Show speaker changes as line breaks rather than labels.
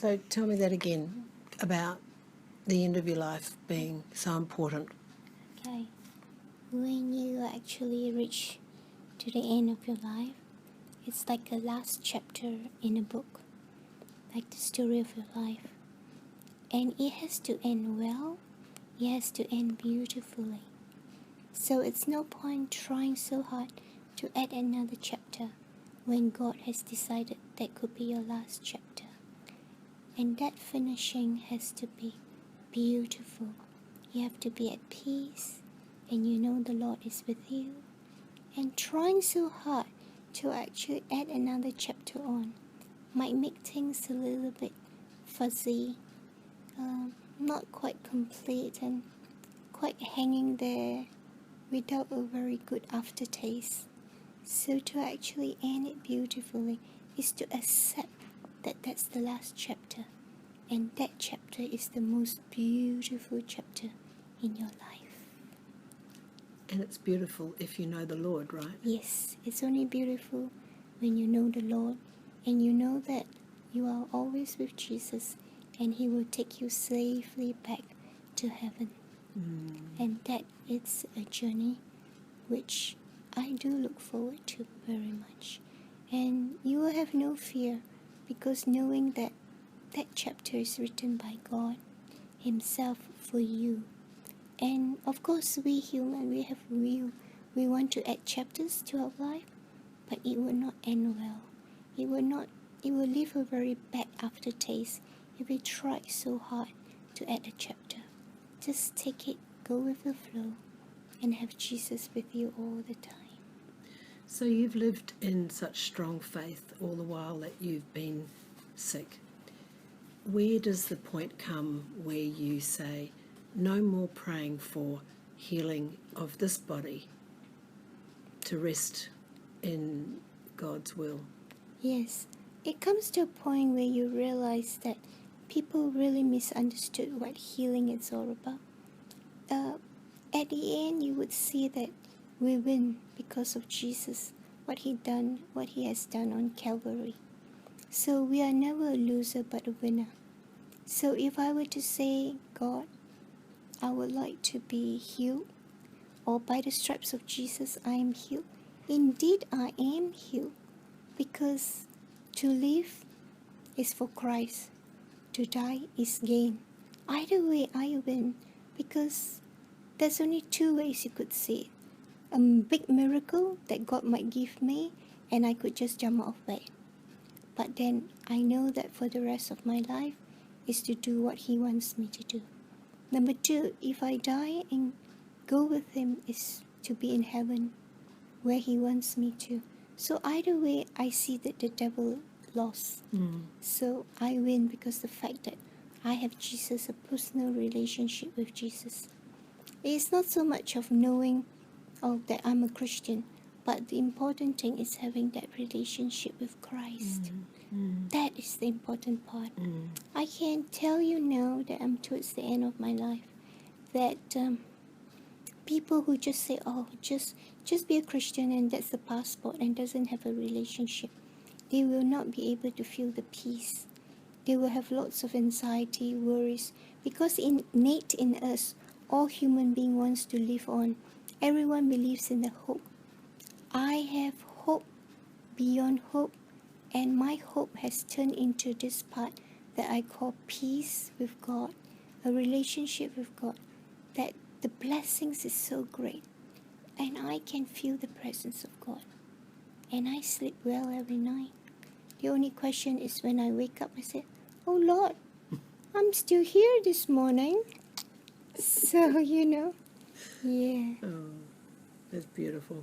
So tell me that again about the end of your life being so important.
Okay. When you actually reach to the end of your life, it's like a last chapter in a book, like the story of your life. And it has to end well, it has to end beautifully. So it's no point trying so hard to add another chapter when God has decided that could be your last chapter. And that finishing has to be beautiful. You have to be at peace, and you know the Lord is with you. And trying so hard to actually add another chapter on might make things a little bit fuzzy, not quite complete, and quite hanging there without a very good aftertaste. So to actually end it beautifully is to accept that that's the last chapter, and that chapter is the most beautiful chapter in your life.
And it's beautiful if you know the Lord, right?
Yes, it's only beautiful when you know the Lord, and you know that you are always with Jesus, and He will take you safely back to heaven. And that is a journey which I do look forward to very much. And you will have no fear, because knowing that that chapter is written by God Himself for you. And of course, we human, we want to add chapters to our life, but it will not end well. It will leave a very bad aftertaste if we try so hard to add a chapter. Just take it, go with the flow, and have Jesus with you all the time.
So you've lived in such strong faith all the while that you've been sick. Where does the point come where you say, no more praying for healing of this body, to rest in God's will?
Yes, it comes to a point where you realize that people really misunderstood what healing is all about. At the end, you would see that we win because of Jesus, what He has done on Calvary. So we are never a loser but a winner. So if I were to say, God, I would like to be healed, or by the stripes of Jesus I am healed, indeed I am healed, because to live is for Christ, to die is gain. Either way I win, because there's only two ways you could see it. A big miracle that God might give me, and I could just jump off bed. But then I know that for the rest of my life is to do what He wants me to do. Number two, if I die and go with Him, is to be in heaven where He wants me to. So either way, I see that the devil lost. So I win, because the fact that I have Jesus, a personal relationship with Jesus. It's not so much of knowing that I'm a Christian, but the important thing is having that relationship with Christ. That is the important part. I can tell you now that I'm towards the end of my life, that people who just say, just be a Christian and that's the passport, and doesn't have a relationship, they will not be able to feel the peace. They will have lots of anxiety, worries, because innate in us, all human being wants to live on. Everyone believes in the hope. I have hope beyond hope, and my hope has turned into this part that I call peace with God, a relationship with God, that the blessings is so great, and I can feel the presence of God, and I sleep well every night. The only question is when I wake up, I say, oh Lord, I'm still here this morning. So, yeah.
Oh, that's beautiful.